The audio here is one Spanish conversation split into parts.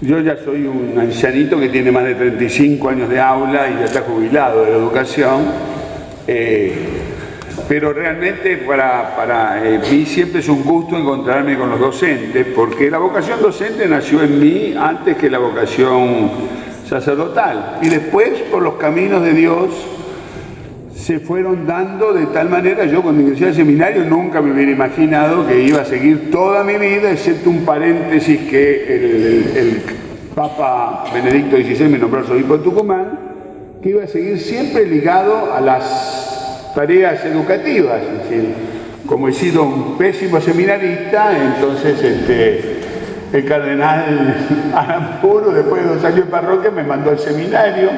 Yo ya soy un ancianito que tiene más de 35 años de aula y ya está jubilado de la educación, pero realmente para mí siempre es un gusto encontrarme con los docentes, porque la vocación docente nació en mí antes que la vocación sacerdotal, y después por los caminos de Dios se fueron dando de tal manera. Yo cuando ingresé al seminario nunca me hubiera imaginado que iba a seguir toda mi vida, excepto un paréntesis que el Papa Benedicto XVI me nombró arzobispo de Tucumán, que iba a seguir siempre ligado a las tareas educativas. Es decir, como he sido un pésimo seminarista, entonces el cardenal Aramburu, después de 2 años en parroquia, me mandó al seminario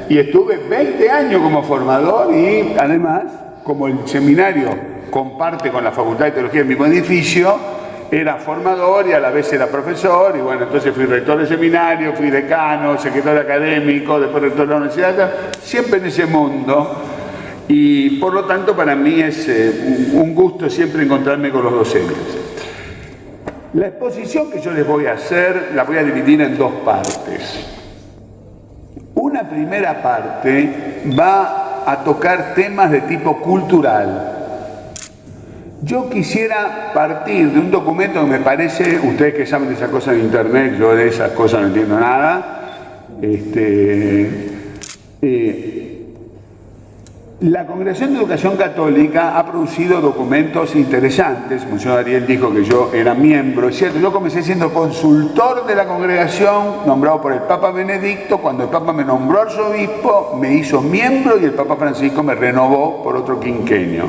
y estuve 20 años como formador, y además, como el seminario comparte con la Facultad de Teología del mismo edificio, era formador y a la vez era profesor, y bueno, entonces fui rector del seminario, fui decano, secretario académico, después rector de la universidad, siempre en ese mundo, y por lo tanto para mí es un gusto siempre encontrarme con los docentes. La exposición que yo les voy a hacer la voy a dividir en 2 partes. Una primera parte va a tocar temas de tipo cultural. Yo quisiera partir de un documento que me parece, ustedes que saben de esas cosas en internet, yo de esas cosas no entiendo nada, la Congregación de Educación Católica ha producido documentos interesantes. Monseñor Ariel dijo que yo era miembro, es cierto, yo comencé siendo consultor de la congregación, nombrado por el Papa Benedicto. Cuando el Papa me nombró arzobispo, me hizo miembro y el Papa Francisco me renovó por otro quinquenio.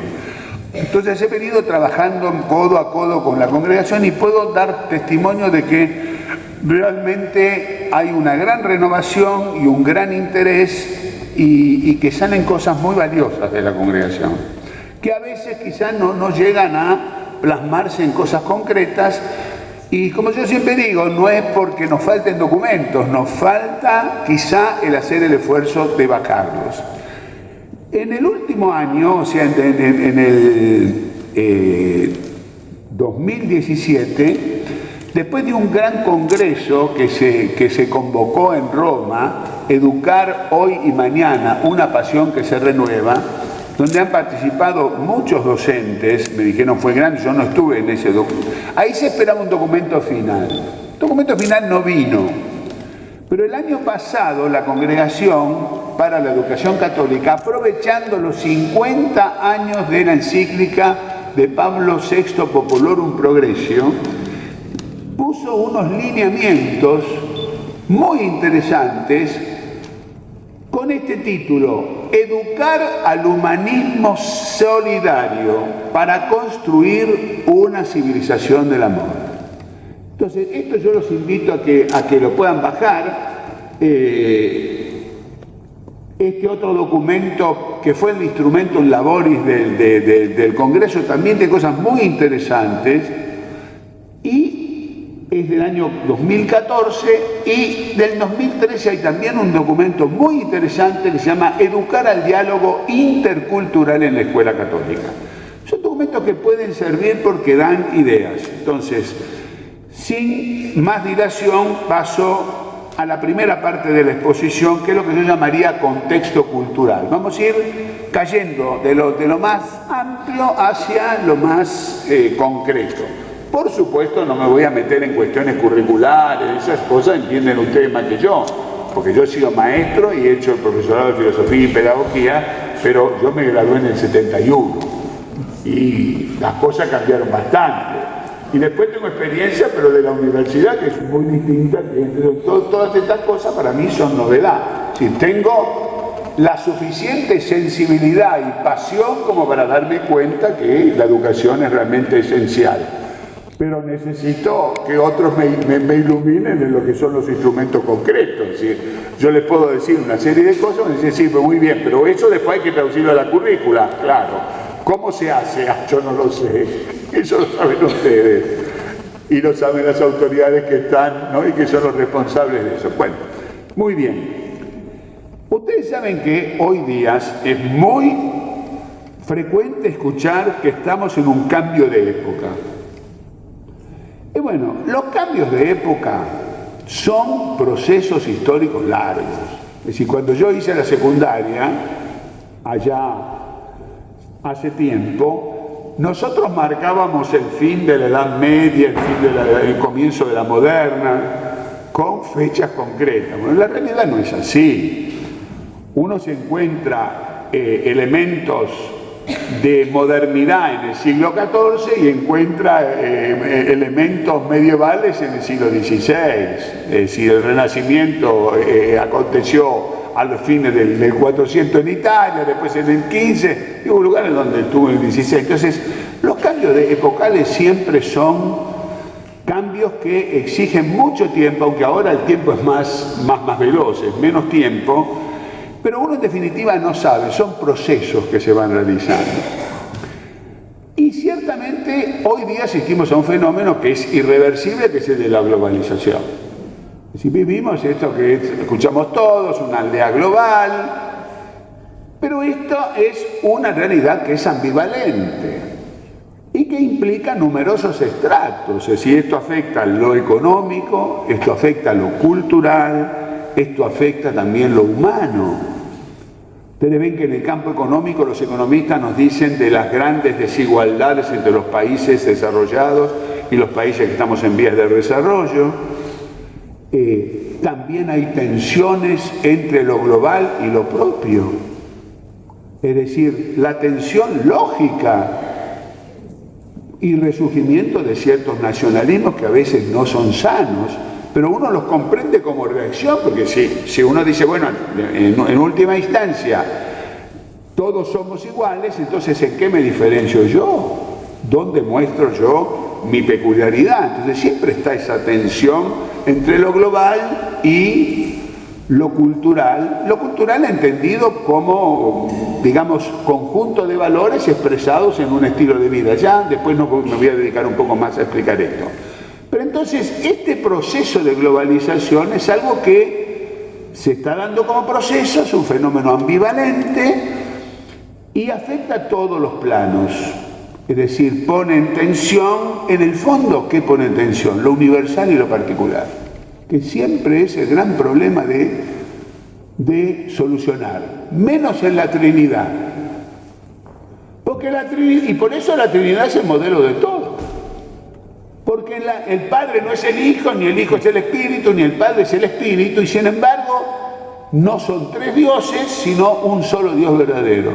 Entonces he venido trabajando codo a codo con la congregación y puedo dar testimonio de que realmente hay una gran renovación y un gran interés, y que salen cosas muy valiosas de la congregación, que a veces quizás no llegan a plasmarse en cosas concretas, y como yo siempre digo, no es porque nos falten documentos, nos falta quizá el hacer el esfuerzo de bajarlos. En el último año, o sea, en el 2017, después de un gran congreso que se convocó en Roma, Educar hoy y mañana, una pasión que se renueva, donde han participado muchos docentes, me dijeron fue grande, yo no estuve en ese documento. Ahí se esperaba un documento final. El documento final no vino, pero el año pasado la Congregación para la Educación Católica, aprovechando los 50 años de la encíclica de Pablo VI Populorum Progressio, puso unos lineamientos muy interesantes con este título: Educar al humanismo solidario para construir una civilización del amor. Entonces, esto yo los invito a que lo puedan bajar. Este otro documento, que fue el Instrumentum Laboris del Congreso, también tiene cosas muy interesantes, y es del año 2014, y del 2013 hay también un documento muy interesante que se llama Educar al diálogo intercultural en la escuela católica. Son documentos que pueden servir porque dan ideas. Entonces, sin más dilación, paso a la primera parte de la exposición, que es lo que yo llamaría contexto cultural. Vamos a ir cayendo de lo más amplio hacia lo más concreto. Por supuesto, no me voy a meter en cuestiones curriculares, esas cosas entienden ustedes más que yo, porque yo he sido maestro y he hecho el profesorado de filosofía y pedagogía, pero yo me gradué en el 71 y las cosas cambiaron bastante. Y después tengo experiencia, pero de la universidad, que es muy distinta, que todas estas cosas para mí son novedad. Si tengo la suficiente sensibilidad y pasión como para darme cuenta que la educación es realmente esencial. Pero necesito que otros me iluminen en lo que son los instrumentos concretos. Es decir, yo les puedo decir una serie de cosas, me dicen, sí, pues muy bien, pero eso después hay que traducirlo a la currícula, claro. ¿Cómo se hace? Ah, yo no lo sé. Eso lo saben ustedes. Y lo saben las autoridades que están, ¿no? Y que son los responsables de eso. Bueno, muy bien. Ustedes saben que hoy día es muy frecuente escuchar que estamos en un cambio de época. Y bueno, los cambios de época son procesos históricos largos. Es decir, cuando yo hice la secundaria, allá hace tiempo, nosotros marcábamos el fin de la Edad Media, el comienzo de la moderna, con fechas concretas. Bueno, la realidad no es así. Uno se encuentra elementos de modernidad en el siglo XIV y encuentra elementos medievales en el siglo XVI. Es decir, el Renacimiento aconteció a los fines del 400 en Italia, después en el 15, y hubo lugares donde estuvo en el 16. Entonces, los cambios epocales siempre son cambios que exigen mucho tiempo, aunque ahora el tiempo es más veloz, es menos tiempo, pero uno en definitiva no sabe, son procesos que se van realizando. Y ciertamente hoy día asistimos a un fenómeno que es irreversible, que es el de la globalización. Si vivimos esto que escuchamos todos, una aldea global, pero esto es una realidad que es ambivalente y que implica numerosos estratos. Es decir, esto afecta lo económico, esto afecta lo cultural, esto afecta también lo humano. Ustedes ven que en el campo económico los economistas nos dicen de las grandes desigualdades entre los países desarrollados y los países que estamos en vías de desarrollo. También hay tensiones entre lo global y lo propio. Es decir, la tensión lógica y resurgimiento de ciertos nacionalismos que a veces no son sanos, pero uno los comprende como reacción, porque si uno dice, bueno, en última instancia, todos somos iguales, entonces ¿en qué me diferencio yo? ¿Dónde muestro yo mi peculiaridad? Entonces siempre está esa tensión entre lo global y lo cultural entendido como, digamos, conjunto de valores expresados en un estilo de vida. Ya después me voy a dedicar un poco más a explicar esto. Pero entonces este proceso de globalización es algo que se está dando como proceso, es un fenómeno ambivalente y afecta a todos los planos. Es decir, pone en tensión, en el fondo, ¿qué pone en tensión? Lo universal y lo particular, que siempre es el gran problema de solucionar, menos en la Trinidad. Porque y por eso la Trinidad es el modelo de todo. Porque el Padre no es el Hijo, ni el Hijo es el Espíritu, ni el Padre es el Espíritu, y sin embargo no son tres dioses, sino un solo Dios verdadero.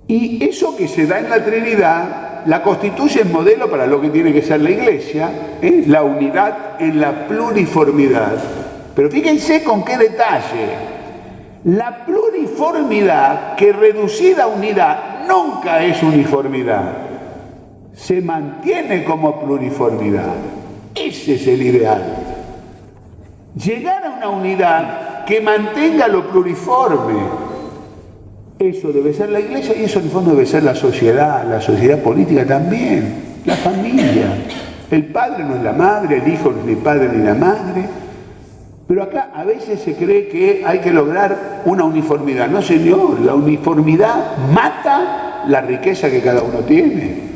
Y eso que se da en la Trinidad la constituye el modelo para lo que tiene que ser la Iglesia, la unidad en la pluriformidad. Pero fíjense con qué detalle. La pluriformidad, que reducida a unidad nunca es uniformidad, se mantiene como pluriformidad. Ese es el ideal. Llegar a una unidad que mantenga lo pluriforme. Eso debe ser la Iglesia y eso en el fondo debe ser la sociedad política también, la familia. El padre no es la madre, el hijo no es ni padre ni la madre. Pero acá a veces se cree que hay que lograr una uniformidad. No, señor, la uniformidad mata la riqueza que cada uno tiene.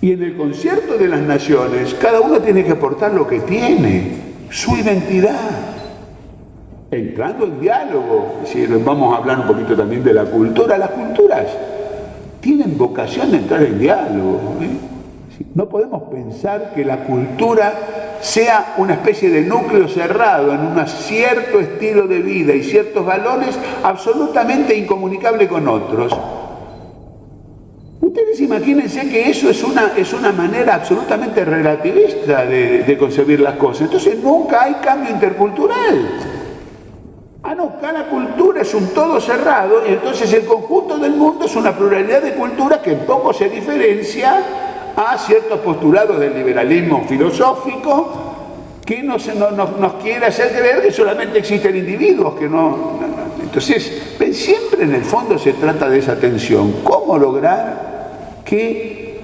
Y en el concierto de las naciones, cada uno tiene que aportar lo que tiene, su identidad. Entrando en diálogo, es decir, vamos a hablar un poquito también de la cultura. Las culturas tienen vocación de entrar en diálogo. No podemos pensar que la cultura sea una especie de núcleo cerrado en un cierto estilo de vida y ciertos valores absolutamente incomunicable con otros. Ustedes imagínense que eso es una manera absolutamente relativista de concebir las cosas. Entonces nunca hay cambio intercultural. No, cada cultura es un todo cerrado y entonces el conjunto del mundo es una pluralidad de culturas que en poco se diferencia a ciertos postulados del liberalismo filosófico que nos quiere hacer creer que solamente existen individuos, que no. Entonces, siempre en el fondo se trata de esa tensión. ¿Cómo lograr que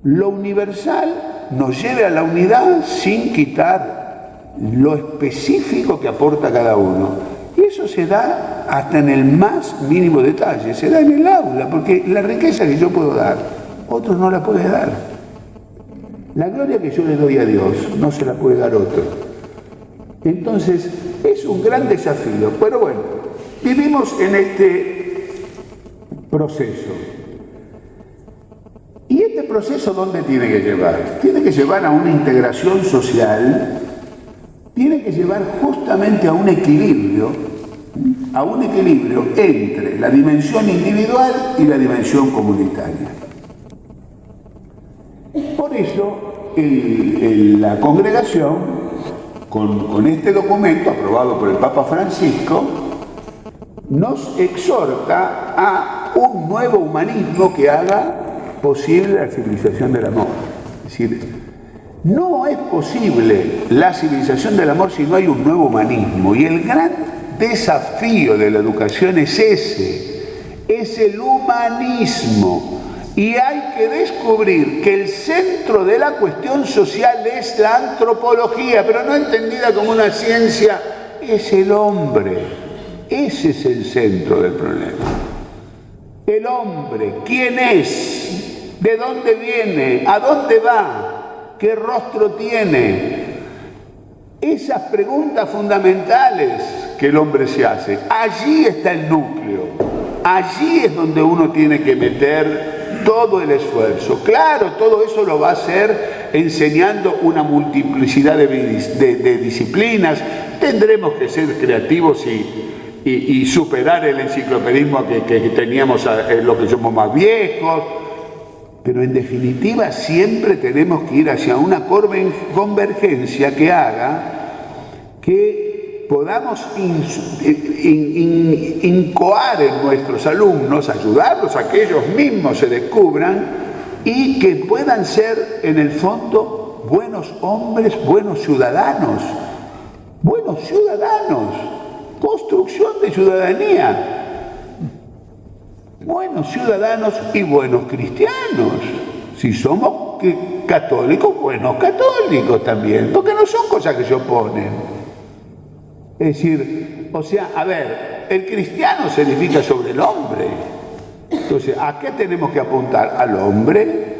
lo universal nos lleve a la unidad sin quitar lo específico que aporta cada uno? Y eso se da hasta en el más mínimo detalle, se da en el aula, porque la riqueza que yo puedo dar, otros no la pueden dar. La gloria que yo le doy a Dios no se la puede dar otro. Entonces, es un gran desafío. Pero bueno, vivimos en este proceso. ¿Y este proceso dónde tiene que llevar? Tiene que llevar a una integración social, tiene que llevar justamente a un equilibrio entre la dimensión individual y la dimensión comunitaria. Por eso, la congregación, con este documento aprobado por el Papa Francisco, nos exhorta a un nuevo humanismo que haga posible la civilización del amor. Es decir, no es posible la civilización del amor si no hay un nuevo humanismo. Y el gran desafío de la educación es el humanismo. Y hay que descubrir que el centro de la cuestión social es la antropología, pero no entendida como una ciencia, es el hombre. Ese es el centro del problema. El hombre, ¿quién es? ¿De dónde viene? ¿A dónde va? ¿Qué rostro tiene? Esas preguntas fundamentales que el hombre se hace, allí está el núcleo. Allí es donde uno tiene que meter todo el esfuerzo. Claro, todo eso lo va a hacer enseñando una multiplicidad de disciplinas. Tendremos que ser creativos y superar el enciclopedismo que teníamos los que somos más viejos. Pero en definitiva siempre tenemos que ir hacia una convergencia que haga que podamos incoar en nuestros alumnos, ayudarlos a que ellos mismos se descubran y que puedan ser en el fondo buenos hombres, buenos ciudadanos, construcción de ciudadanía. Buenos ciudadanos y buenos cristianos. Si somos católicos, buenos católicos también, porque no son cosas que se oponen. Es decir, el cristiano se edifica sobre el hombre. Entonces, ¿a qué tenemos que apuntar? Al hombre,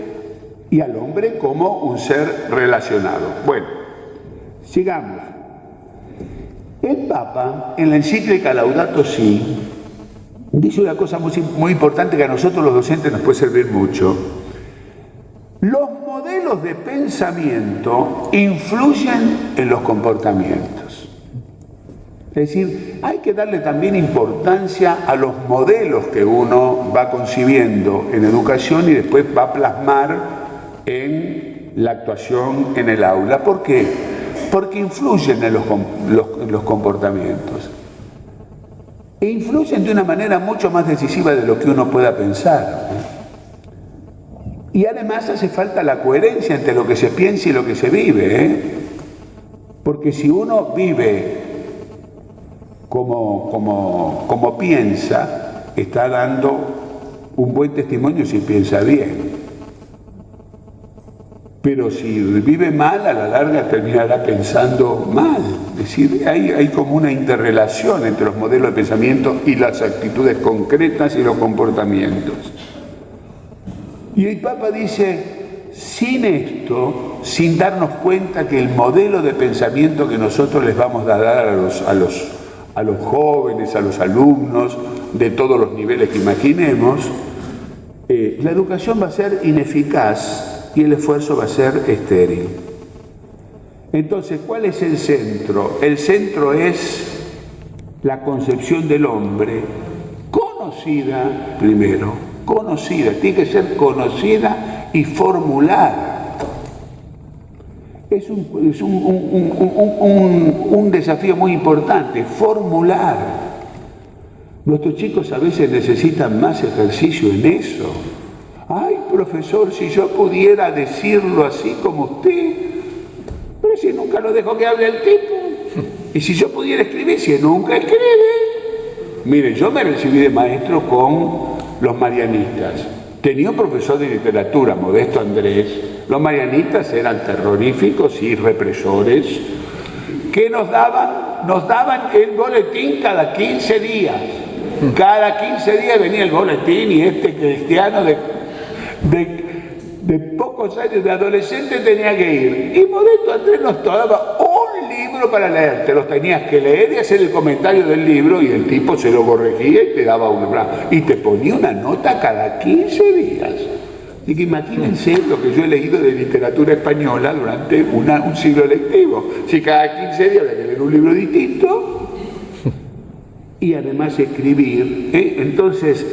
y al hombre como un ser relacionado. Bueno, sigamos. El Papa, en la encíclica Laudato Si', dice una cosa muy importante que a nosotros los docentes nos puede servir mucho. Los modelos de pensamiento influyen en los comportamientos. Es decir, hay que darle también importancia a los modelos que uno va concibiendo en educación y después va a plasmar en la actuación en el aula. ¿Por qué? Porque influyen en los comportamientos. E influyen de una manera mucho más decisiva de lo que uno pueda pensar. Y además hace falta la coherencia entre lo que se piensa y lo que se vive. Porque si uno vive como piensa, está dando un buen testimonio si piensa bien. Pero si vive mal, a la larga terminará pensando mal. Es decir, hay como una interrelación entre los modelos de pensamiento y las actitudes concretas y los comportamientos. Y el Papa dice, sin esto, sin darnos cuenta que el modelo de pensamiento que nosotros les vamos a dar a los jóvenes, a los alumnos, de todos los niveles que imaginemos, la educación va a ser ineficaz y el esfuerzo va a ser estéril. Entonces, ¿cuál es el centro? El centro es la concepción del hombre, conocida primero, tiene que ser conocida y formulada. Es un desafío muy importante, formular. Nuestros chicos a veces necesitan más ejercicio en eso. Ay, profesor, si yo pudiera decirlo así como usted, pero si nunca lo dejo que hable el tipo. Y si yo pudiera escribir, si nunca escribe. Mire, yo me recibí de maestro con los marianistas. Tenía un profesor de literatura, Modesto Andrés. Los marianistas eran terroríficos y represores que nos daban el boletín cada 15 días. Cada 15 días venía el boletín y este cristiano de pocos años de adolescente tenía que ir. Y Modesto Andrés nos daba un libro para leer. Te los tenías que leer y hacer el comentario del libro, y el tipo se lo corregía y te daba y te ponía una nota cada 15 días. Así que imagínense lo que yo he leído de literatura española durante un siglo lectivo. Si cada 15 días había que leer un libro distinto y además escribir. Entonces,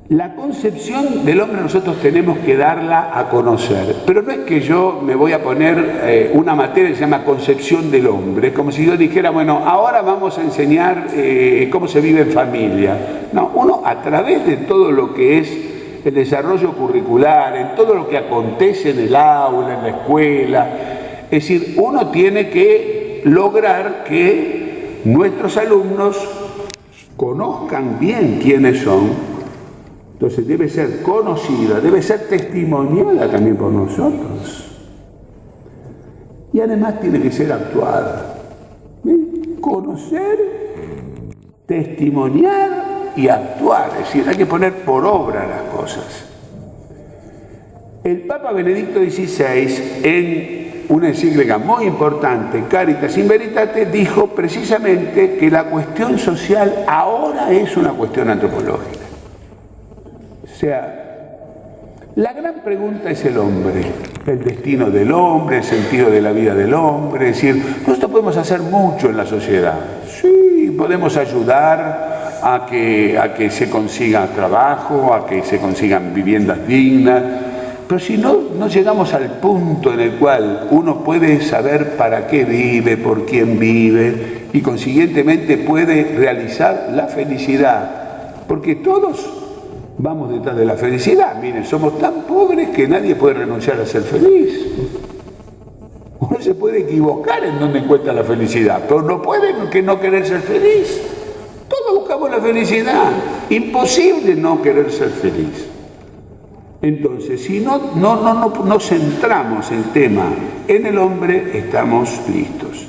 la concepción del hombre nosotros tenemos que darla a conocer. Pero no es que yo me voy a poner una materia que se llama concepción del hombre. Es como si yo dijera, bueno, ahora vamos a enseñar cómo se vive en familia. No, uno a través de todo lo que es el desarrollo curricular, en todo lo que acontece en el aula, en la escuela. Es decir, uno tiene que lograr que nuestros alumnos conozcan bien quiénes son. Entonces debe ser conocida, debe ser testimoniada también por nosotros. Y además tiene que ser actuada. Conocer, testimoniar y actuar, es decir, hay que poner por obra las cosas. El Papa Benedicto XVI, en una encíclica muy importante, Caritas in Veritate, dijo precisamente que la cuestión social ahora es una cuestión antropológica. O sea, la gran pregunta es el hombre, el destino del hombre, el sentido de la vida del hombre. Es decir, nosotros podemos hacer mucho en la sociedad. Sí, podemos ayudar a que se consiga trabajo, a que se consigan viviendas dignas, pero si no llegamos al punto en el cual uno puede saber para qué vive, por quién vive, y consiguientemente puede realizar la felicidad, porque todos vamos detrás de la felicidad. Miren, somos tan pobres que nadie puede renunciar a ser feliz. Uno se puede equivocar en donde encuentra la felicidad, pero no puede que no querer ser feliz. Todos buscamos la felicidad. Imposible no querer ser feliz. Entonces, si no centramos el tema en el hombre, estamos listos.